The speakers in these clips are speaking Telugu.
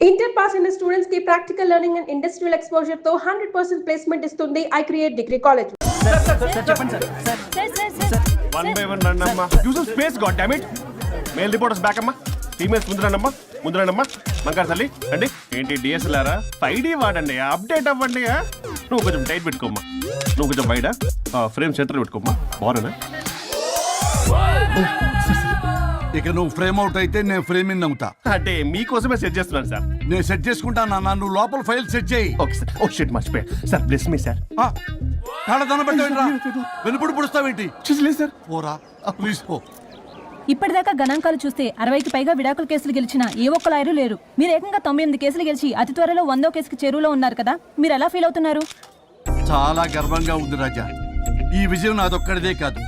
ఇంటర్ పాస్ అయిన స్టూడెంట్స్ కి practical learning and industrial exposure తో 100% ప్లేస్మెంట్ ఇస్తుంది I create degree college. One by one రండమ్మా. Use space god damn it. Male reporters back అమ్మా. ఫీమేల్స్ ముందు రండమ్మా. మంకారు తల్లి అండి. ఏంటి డిఎస్ఎల్ఆరా 5D వాడండి, అప్డేట్ అవ్వండి. నువ్వు కొంచెం టైట్ పెట్టుకోమ్మా. నువ్వు కొంచెం బయట ఫ్రేమ్ సెంటర్ పెట్టుకోమ్మా. బాగున్నా ఇక నువ్వు ఫ్రేమ్ అవుట్ అయితే నేను ఫ్రేమింగ్ అవుతా. అంటే మీకోసమే సెట్ చేస్తున్నాను సార్. నేను సెట్ చేసుకుంటా నాన్న, నువ్వు లోపల ఫైల్ సెట్ చేయి. Okay sir. ఓ షిట్ మర్చిపోయా సార్. Bless me sir. కాళ్ళదన పెట్టేంట్రా, వెనుపుడు పుడుస్తావేంటి? చూసలేదు సార్. పోరా ప్లీజ్ పో. ఇప్పటిదాకా గణాంకాలు చూస్తే 60కి పైగా విడాకుల కేసులు గెలిచిన ఏ ఒక్క లాయరు లేరు. మీరు ఏకంగా 98 కేసులు గెలిచి అతి త్వరలో 100వ కేసుకి చెరువులో ఉన్నారు కదా, మీరు ఎలా ఫీల్ అవుతున్నారు? చాలా గర్వంగా ఉంది రాజా. ఈ విజయం నాదొక్కడిదే కాదు,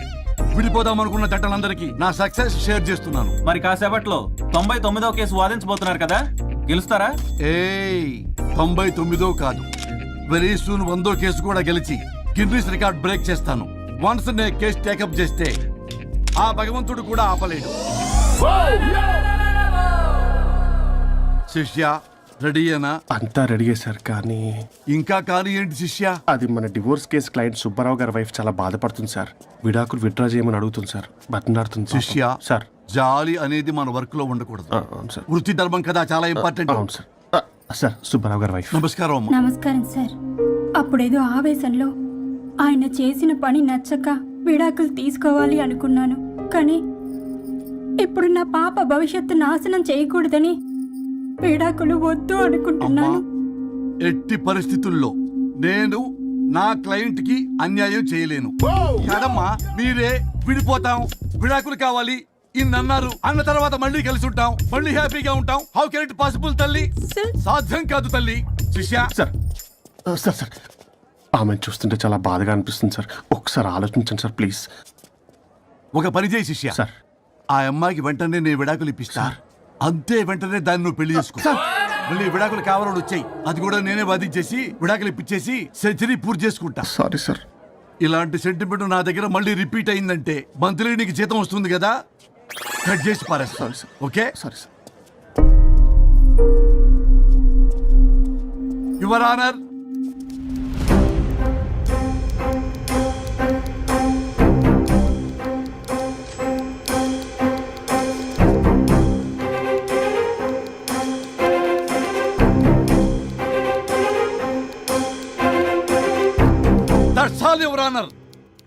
విడిపోదాం అనుకున్న జంటలందరికీ నా సక్సెస్ షేర్ చేస్తున్నాను. మరి కాసేపట్లో 99వ కేసు వాదించబోతున్నారు కదా, గెలుస్తారా? 99 కాదు, వెరీ సూన్ 100వ కేసు కూడా గెలిచి గిన్నిస్ రికార్డ్ బ్రేక్ చేస్తాను. వన్స్ నే కేసు టేకప్ చేస్తే ఆ భగవంతుడు కూడా ఆపలేడు. శిష్య రెడీయేనా? అంతా రెడీయే సార్. కానీ ఇంకా కానీ ఏంటి శిష్య? అది మన డివోర్స్ కేసు క్లయింట్ సుబ్బారావు గారి వైఫ్ చాలా బాధపడుతుంది సార్. విడాకులు విత్డ్రా చేయమని అడుగుతుంది సార్. బతినాడుతుంది శిష్య సార్. జాలి అనేది మన వర్క్ లో ఉండకూడదు. అవును సార్. వృత్తి ధర్మం కదా, చాలా ఇంపార్టెంట్. అవును సార్. సార్ సుబ్బారావు గారి వైఫ్. నమస్కారం అమ్మా. నమస్కారం సార్. అప్పుడేదో ఆవేశంలో ఆయన చేసిన పని నచ్చక విడాకులు తీసుకోవాలి అనుకున్నాను. కానీ ఇప్పుడు నా పాప భవిష్యత్తు నాశనం చేయకూడదని విడాకులు వద్దు అనుకుంటున్నాను. ఎట్టి పరిస్థితుల్లో నేను నా క్లయింట్ కి అన్యాయం చేయలేను కదమ్మా. మీరే విడిపోతాం, విడాకులు కావాలి ఇన్నన్నారు అన్న తర్వాత మళ్ళీ కలిసి ఉంటాం, మళ్ళీ హ్యాపీగా ఉంటాం. హౌ కెన్ ఇట్ పాసిబుల్ తల్లి? సాధ్యం కాదు తల్లి. శిష్య సార్ సార్ సార్ ఆమెను చూస్తుంటే చాలా బాధగా అనిపిస్తుంది సార్. ఒకసారి ఆలోచించండి సార్ ప్లీజ్. ఒక పని చేయి శిష్య. సార్ ఆ అమ్మాయికి వెంటనే నేను విడాకులు ఇప్పిస్తా. అంతే, వెంటనే దాన్ని నువ్వు పెళ్లి చేసుకో. మళ్ళీ విడాకులు కావాలని వచ్చాయి, అది కూడా నేనే వాదించేసి విడాకులు ఇప్పించేసి సెంచరీ పూర్తి చేసుకుంటా. Sorry sir. ఇలాంటి సెంటిమెంట్ నా దగ్గర మళ్ళీ రిపీట్ అయిందంటే మంత్లీ నీకు జీతం వస్తుంది కదా, కట్ చేసి పారేస్తా. Okay? Sorry sir. Your honour,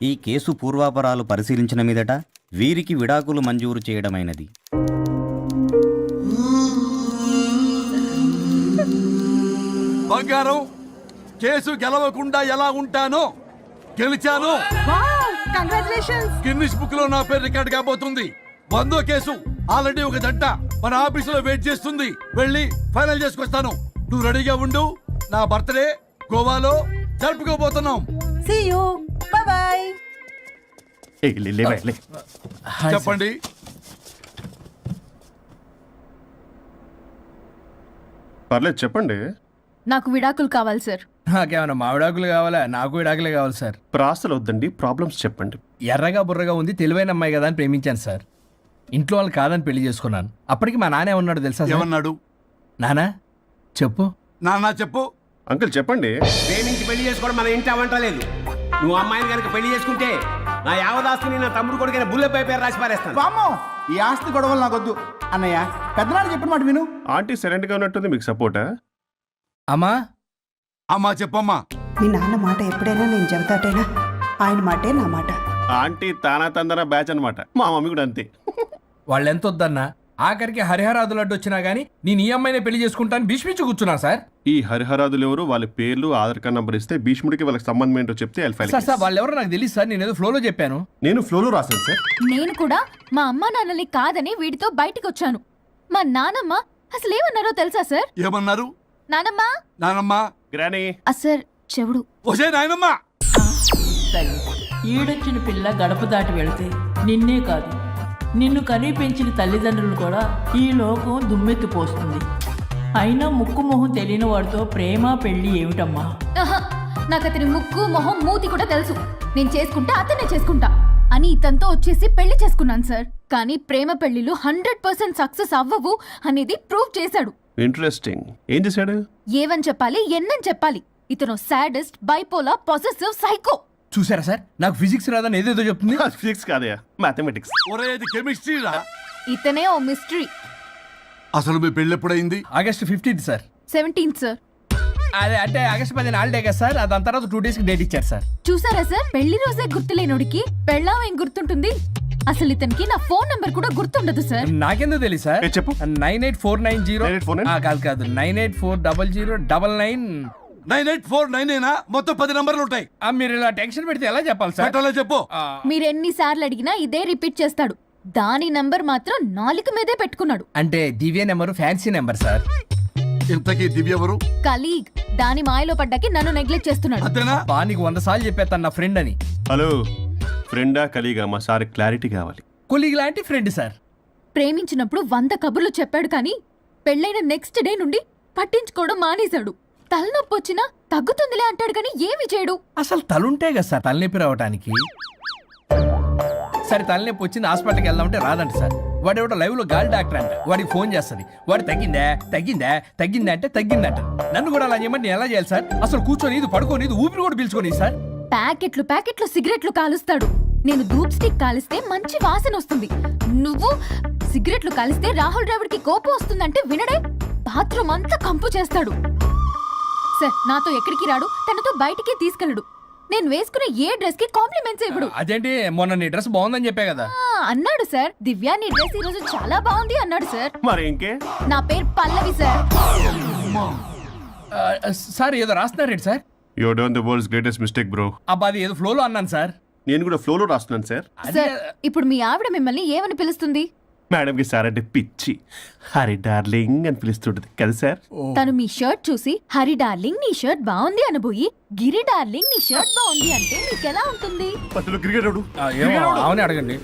ఈ కేసు పూర్వాపరాలు పరిశీలించిన మీదట వీరికి విడాకులు మంజూరు చేయడమైనది. బంగారం, కేసు గెలవకుండా ఎలా ఉంటానో గెలిచాను. గిన్నిస్ బుక్ లో నా పేరు రికార్డ్ కాబోతుంది. 100వ కేసు ఆల్రెడీ ఒక జంట మన ఆఫీసులో వెయిట్ చేస్తుంది. వెళ్ళి ఫైనల్ చేసుకొస్తాను. నువ్వు రెడీగా ఉండు. నా బర్త్డే గోవాలో జరుపుకోబోతున్నాం. See you. Bye bye. చెప్పండి. పర్లేదు చెప్పండి. నాకు విడాకులు కావాలి సార్. నాకేమన్నా మా విడాకులు కావాలా? నాకు విడాకులే కావాలి సార్. ప్రాసలు వద్దండి, ప్రాబ్లమ్స్ చెప్పండి. ఎర్రగా బుర్రగా ఉంది, తెలివైన అమ్మాయి కదా అని ప్రేమించాను సార్. ఇంట్లో వాళ్ళు కాదని పెళ్లి చేసుకున్నాను. అప్పటికి మా నాన్న ఏమన్నాడు తెలుసా? ఏమన్నాడు? నానా చెప్పు. నాన్న చెప్పు. అంకుల్ చెప్పండి. ప్రేమించి పెళ్లి చేసుకోవడం మన ఇంటి అవంటలేదు. నువ్వు అమ్మాయిని కనుక పెళ్లి చేసుకుంటే నా యావదాస్తిని నా తమ్ముడు కొడుకైన బుల్లెపై పేరు రాసి పారేస్తాను. వామ్మో, ఈ ఆస్తి గొడవలు నాకొద్దు. అన్నయ్య, పెద్దనాడు చెప్పిన మాట విను. ఆంటీ సైలెంట్ గా ఉన్నట్టుంది, మీకు సపోర్టా? అమ్మా అమ్మా చెప్పమ్మా. మీ నాన్న మాట ఎప్పుడైనా నేను చెబుతాటేనా? ఆయన మాటే నా మాట. ఆంటీ తానా తందన బ్యాచ్ అనమాట. మా మమ్మీ కూడా అంతే. వాళ్ళు ఎంత వద్దన్నా ఆఖరికి హరిహరాదులు అడ్డు వచ్చినా గానీ నేను ఈ అమ్మాయిని పెళ్లి చేసుకుంటాను భీష్మించి కూర్చున్నా సార్. ఈ హరిహరాదులు ఎవరు, వాళ్ళ పేర్లు ఆధార్ కార్డ్ నంబర్ ఇస్తే భీష్ముడికి వాళ్ళకి సంబంధం ఏంటో చెప్తే సార్ వాళ్ళు ఎవరో నాకు తెలియదు సార్. నేను ఏదో ఫ్లోలో చెప్పాను. నేను ఫ్లోలో రాశాను సార్. నేను కూడా మా అమ్మ నాన్నని కాదని వీడితో బయటికి వచ్చాను. మా నానమ్మ అసలు ఏమన్నారో తెలుసా సార్? ఏమన్నారు? నానమ్మ నానమ్మ గ్రానీ సార్ చెవుడు. ఒసే నాయనమ్మ, ఈడొచ్చిన పిల్ల గడప దాటి వెళితే నిన్నే కాదు, నిన్ను కనీ పెంచిన తల్లిదండ్రులు కూడా ఈ లోకం దుమ్మెత్తిపోస్తుంది. అయినా ముక్కు మొహం తెలియని వాడితో ప్రేమ పెళ్లి ఏమిటమ్మా? నాకు అతని ముక్కు మొహం మూతి కూడా తెలుసు. నేను చేసుకుంటా, అతనే చేసుకుంటా అని ఇతనితో వచ్చేసి పెళ్లి చేసుకున్నాను సార్. కానీ ప్రేమ పెళ్లిలు 100% సక్సెస్ అవ్వవు అనేది ప్రూవ్ చేశాడు. ఇంట్రెస్టింగ్. ఏం చేశాడు? ఏవని చెప్పాలి ఎన్నని చెప్పాలి? ఇతను సాడెస్ట్, బైపోలా, పొసెసివ్, సైకో. చూసారా సార్, నాకు ఫిజిక్స్ రాదని ఏదేదో చెప్తుంది. ఫిజిక్స్ కాదయా, మ్యాథమెటిక్స్. ఒరే ఇది కెమిస్ట్రీ రా. ఇతనే ఓ మిస్టరీ. అసలు మీ పెళ్ళి ఎప్పుడైంది? August 15th sir. 17th sir. అదే అంటే ఆగస్ట్ 15 హాలిడే కదా సార్, దాని తర్వాత 2 days కి డేట్ ఇచ్చారు సార్. చూసారా సార్, పెళ్లి రోజే గుర్తులేనుడికి పెళ్ళాం ఏం గుర్తుంటుంది? అసలు ఇతనికి నా ఫోన్ నంబర్ కూడా గుర్తుండదు సార్. నాకెందుకు తెలియదు సార్? చెప్పు. 98490 98490? కాదు 9840099. 98499 మొత్తం 10 నంబర్లు ఉంటాయి. మీరు ఇలా టెన్షన్ పెడితే ఎలా చెప్పాలి సార్? పెట్టాలో చెప్పు. మీరు ఎన్నిసార్లు అడిగినా ఇదే రిపీట్ చేస్తాడు. దాని నంబర్ మాత్రం నాలుక మీదే పెట్టుకున్నాడు. అంటే దివ్య నెంబర్ ఫ్యాన్సీ నెంబర్ సార్. ఇంతకీ దివ్య ఎవరు? కలీగ్. దాని మాయలో పడ్డాకి నన్ను నెగ్లెక్ట్ చేస్తున్నాడు. అంతేనా? బా నీకు 100 సార్లు చెప్పేస్తాను నా ఫ్రెండ్ అని. హలో, ఫ్రెండా కలీగా? మా సార్ క్లారిటీ కావాలి. కొలీగ్ లాంటి ఫ్రెండ్ సార్. ప్రేమించినప్పుడు 100 కబుర్లు చెప్పాడు కానీ పెళ్ళైన నెక్స్ట్ డే నుండి పట్టించుకోవడం మానేశాడు. తలనొప్పి వచ్చినా తగ్గుతుందిలే అంటాడు కానీ ఏమి చేయడు. అసలు తలుంటే కదా సార్ తలనొప్పి రావటానికి. సరే తలనొప్పి వచ్చింది హాస్పిటల్కి వెళ్దామంటే రాదంట సార్. వాడు ఎవడో లైవ్ లో గాలి డాక్టర్ అంట, వాడికి ఫోన్ చేస్తుంది. వాడు తగ్గిందా తగ్గిందా తగ్గిందా అంటే తగ్గిందంట. నన్ను కూడా అలా చేయమంటే నేను ఎలా చేయాలి సార్? అసలు కూర్చొని ఇది పడుకోని ఇది ఊపిరి కూడా పీల్చుకొని సార్. ప్యాకెట్లు సిగరెట్లు కాలుస్తాడు. నేను ధూప్ స్టిక్ కాలిస్తే మంచి వాసన వస్తుంది. నువ్వు సిగరెట్లు కాలిస్తే రాహుల్ ద్రావిడ్ కి కోపం వస్తుందంటే వినడే. బాత్రూమ్ అంతా కంపు చేస్తాడు. సార్ నాతో ఎక్కడికి రాడు, తనతో బయటికి తీసుకెళ్ళడు. నేను వేసుకున్న ఏ డ్రెస్ కి కాంప్లిమెంట్స్ ఇవ్వడు. అదేంటి మొన్న నీ డ్రెస్ బాగుందని చెప్పా కదా. అన్నాడు సార్. దివ్య నీ డ్రెస్ ఈ రోజు చాలా బాగుంది అన్నాడు సార్. మరి ఇంకే? నా పేరు పల్లవి సార్. సార్ ఏదో రాస్తున్నారేంటి sir? You done the world's greatest mistake bro. అబ్బా అది ఏదో ఫ్లోలో అన్నాను సార్. నేను కూడా ఫ్లోలో రాస్తున్నాను సార్. సార్ ఇప్పుడు మీ ఆవిడ మిమ్మల్ని ఏమని పిలుస్తుంది? మేడంకి సార్ అంటే పిచ్చి. హరి డార్లింగ్ అని పిలుస్తుంటది కదా సార్. తను మీ షర్ట్ చూసి హరి డార్లింగ్ నీ షర్ట్ బాగుంది అనబోయి గిరి డార్లింగ్ నీ షర్ట్ బాగుంది అంటే మీకెలా ఉంటుంది? అసలు క్రికెట్ అవునే అడగండి.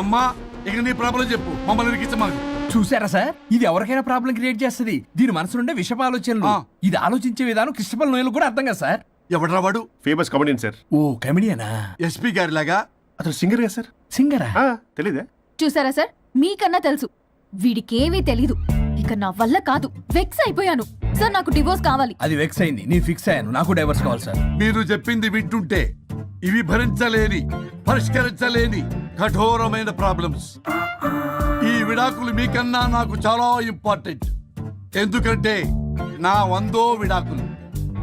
అమ్మా ఇక నీ ప్రాబ్లం చెప్పు, మమ్మల్ని ఇరికించమాకు. చూసారా సార్, ఇది ఎవరికైనా ప్రాబ్లం క్రియేట్ చేస్తుంది. దీని మనసు నుండే విషప ఆలోచనలు. ఇది ఆలోచించే విధానం కృష్ణపల్ నోయలు కూడా అర్థం కదా సార్. ఎవడరా వాడు? Famous comedian sir. ఓ కమెడియనా? ఎస్పీ గారి లాగా? అతను సింగర్ కదా సార్. సింగరా? తెలీదా? చూసారా సార్, మీకన్నా తెలుసు. వీడికేమీ తెలీదు. ఇక నా వల్ల కాదు, వెక్స్ అయిపోయాను సార్. నాకు డివోర్స్ కావాలి. అది వెక్స్ అయింది, నేను ఫిక్స్ అయ్యాను. నాకు డైవర్స్ కావాలి సార్. మీరు చెప్పింది వింటుంటే ఇవి భరించలేని, పరిష్కరించలేని కఠోరమైన ప్రాబ్లమ్స్. ఈ విడాకులు మీకన్నా నాకు చాలా ఇంపార్టెంట్. ఎందుకంటే నా 100వ విడాకులు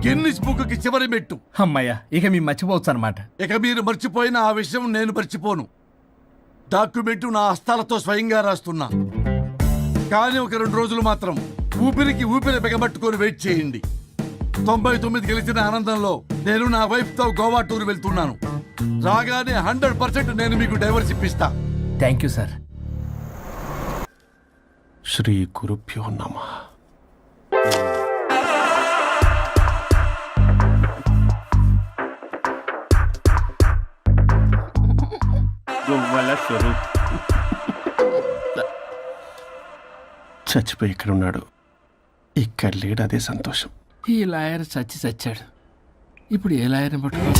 గిన్నిస్ బుక్కి చివరి మెట్టు. అమ్మయ్య, ఇక మేము మర్చిపోవచ్చు అనమాట. ఇక మీరు మర్చిపోయిన ఆ విషయం నేను మర్చిపోను. డాక్యుమెంటు నా హస్తాలతో స్వయంగా రాస్తున్నా. కానీ ఒక 2 రోజులు మాత్రం ఊపిరికి ఊపిరి బిగబట్టుకొని వెయిట్ చేయండి. 99 గెలిచిన ఆనందంలో నేను నా వైఫ్ తో గోవా టూర్ వెళ్తున్నాను. రాగానే 100% నేను మీకు డైవర్స్ ఇప్పిస్తా. Thank you sir. శ్రీ గురుభ్యో నమః. చచ్చిపోయి ఇక్కడ ఉన్నాడు, ఇక్కడ లేడు, అదే సంతోషం. ఈ లాయర్ చచ్చాడు. ఇప్పుడు ఏ లాయర్ని పట్టుకో?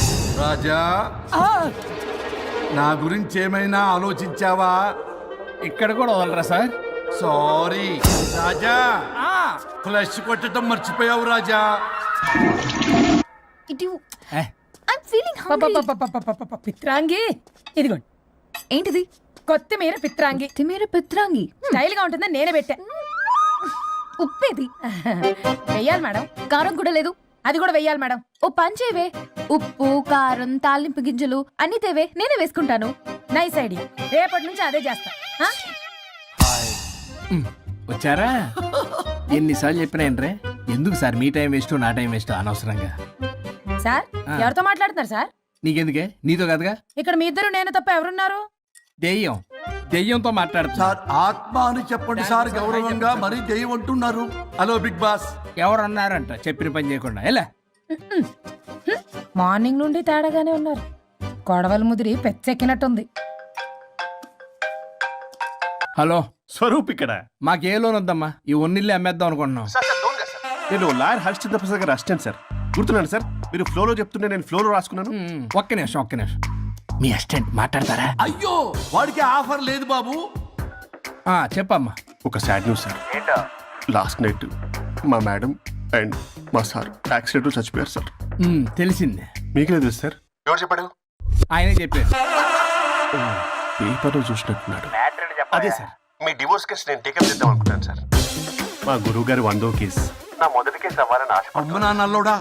రాజా, నా గురించి ఏమైనా ఆలోచించావా? ఇక్కడ కూడా వదలరా సార్? సారీ రాజా, ఫ్లష్ కొట్టడం మర్చిపోయావు రాజా. పిత్రాంగి ఇదిగోండి. ఏంటిది? కొత్తిమీర పిత్రాంగి. కొత్తిమీర పిత్రాంగి స్టైల్ గా ఉంటుందని నేనే పెట్టా. ఉప్పేది వెయ్యాలి మేడం. కారం కూడా లేదు. అది కూడా వెయ్యాలి మేడం. ఓ పంచేవే. ఉప్పు, కారం, తాలింపు గింజలు అన్ని తేవే, నేనే వేసుకుంటాను. Nice idea. రేపటి నుంచి అదే చేస్తా. వచ్చారా? ఎన్నిసార్లు చెప్పినాయండ్రే, ఎందుకు సార్ మీ టైం వేస్ట్ నా టైం వేస్ట్ అనవసరంగా? సార్ ఎవరితో మాట్లాడుతున్నారు సార్? నీకెందుకే, నీతో కదగా. ఇక్కడ మీ ఇద్దరు నేను తప్ప ఎవరున్నారు? దెయ్యంతో మాట్లాడుతా. సార్ ఆత్మ అని చెప్పండి సార్, గౌరవంగా. మరీ దెయ్యం అంటున్నారు. Hello big boss. ఎవరన్నారంట చెప్పిన పని చేయకుండా? ఎలా మార్నింగ్ నుండి తేడాగానే ఉన్నారు. గొడవల ముదిరి పెచ్చెక్కినట్టుంది. హలో స్వరూప్ ఇక్కడ. మాకే లోన్ వద్దమ్మా, ఈ ఒన్నిల్లు అమ్మేద్దాం అనుకుంటున్నాం. నేను లాయర్ హరిశ్చంద్ర ప్రసాద్ గారు అసిస్టెంట్ సార్. గుర్తున్నాను సార్, మీరు ఫ్లోలో చెప్తుంటే నేను ఫ్లోలో రాసుకున్నాను. ఒక్క నిమిషం. మీ అసిస్టెంట్ మాట్లాడతారా? అయ్యో, వాడికి ఆఫర్ లేదు బాబు. చెప్పమ్మా. ఒక sad news sir. Last night మా మేడం అండ్ మా సార్ యాక్సిడెంట్లో చచ్చిపోయారు సార్. తెలిసిందే. మీకే తెలుసు సార్. ఎవరు చెప్పాడు? ఆయనే చెప్పారు. పేపర్లో చూసినట్టున్నాడు. అదే సార్. మీ డివోర్స్ కేసు నేను టేకప్ చేద్దాం అనుకుంటాను సార్. మా గురువు గారి 100వ కేసు నా మొదటి కేసు అవ్వాలని ఆశ. అమ్మ నా నల్లోడా,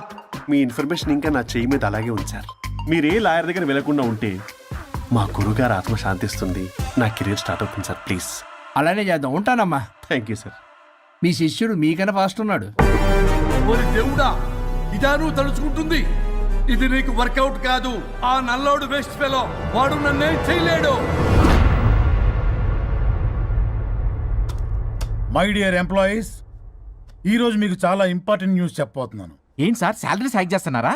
మీ ఇన్ఫర్మేషన్ ఇంకా నా చెయ్యి మీద అలాగే ఉంది సార్. మీరు ఏ లాయర్ దగ్గర వెళ్లకుండా ఉంటే మా గురువు గారు ఆత్మ శాంతిస్తుంది, నా కెరీర్ స్టార్ట్ అవుతుంది సార్. ప్లీజ్ అలానే చేద్దాం. ఉంటానమ్మా. Thank you sir. మీ శిష్యుడు మీకన్నా ఫాస్ట్ ఉన్నాడు. ఓరి దేవుడా, ఇదా నువ్వు తలుచుకుంటుంది? ఇది నీకు వర్కౌట్ కాదు. ఆ నల్లోడు వేస్ట్ ఫెలో, వాడు నన్నేం చేయలేడు. మై డియర్ ఎంప్లాయీస్, ఈ రోజు మీకు చాలా ఇంపార్టెంట్ న్యూస్ చెప్పబోతున్నాను. ఏంటి సార్ శాలరీస్ హైక్ చేస్తున్నారా?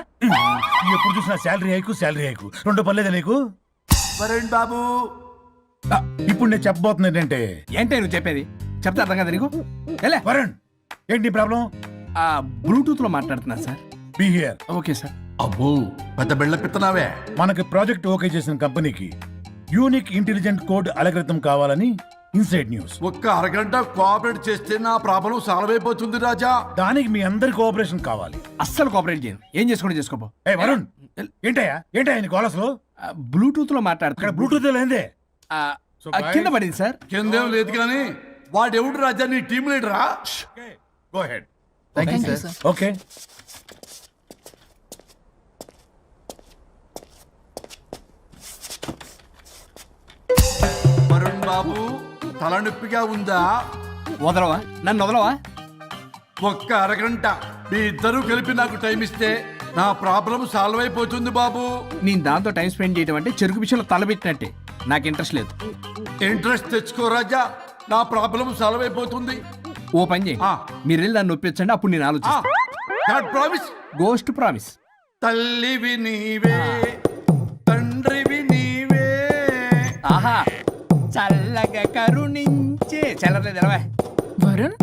ఎప్పుడు చూసినా శాలరీ హైకు రెండు పర్లేదా నీకు? వరుణ్ బాబు, ఇప్పుడు నేను చెప్పబోతున్నా ఏంటంటే, ఏంటే నువ్వు చెప్పేది? చెప్తా అర్థం కదా నీకు? ఎలా వరుణ్, ఏంటి ప్రాబ్లం? బ్లూటూత్ లో మాట్లాడుతున్నా sir. Be here. Okay sir. అబ్బో పెద్ద బిళ్ళ పిత్తనావే. మనకి ప్రాజెక్ట్ ఓకే చేసిన కంపెనీకి యూనిక్ ఇంటెలిజెంట్ కోడ్ అలకృతం కావాలని ఇన్సైడ్ న్యూస్. ఒక్క అరగంట కోఆపరేట్ చేస్తే నా ప్రాబ్లం సాల్వ్ అయిపోతుంది రాజా. దానికి మీ అందరి కోఆపరేషన్ కావాలి. అస్సలు కోఆపరేట్ చేయను. ఏం చేసుకోండి చేసుకోపో. ఏ వరుణ్, ఏంటయ్యా నీ కాల్ అసలు? బ్లూటూత్ లో ఇక్కడ మాట్లాడుతున్నా. బ్లూటూత్ లేదే. కింద పడింది సార్. కిందేం లేదు కానీ వాడెవడు రాజా, నీ టీం లీడరా? Go ahead. ఓకే. వరుణ్ బాబు, తలనొప్పిగా ఉందా? వదలవా? నన్ను వదలవా? ఒక్క అరగంట మీ ఇద్దరూ కలిపి నాకు టైం ఇస్తే నా ప్రాబ్లం సాల్వ్ అయిపోతుంది బాబు. నేను దాంతో టైం స్పెండ్ చేయడం అంటే చెరుకు విషయంలో తలబెట్టినట్టే. నాకు ఇంట్రెస్ట్ లేదు. ఇంట్రెస్ట్ తెచ్చుకో రాజా, నా ప్రాబ్లం సాల్వ్ అయిపోతుంది. ఓ పని చేయండి, మీరు వెళ్ళి నన్ను ఒప్పించండి, అప్పుడు నేను ఆలోచిస్తాను. ప్రామిస్. Ghost promise. తల్లివి నీవే, తండ్రివి నీవే. ఆహా, చల్లగా కరుణించే చల్లలేదు. వరుణ్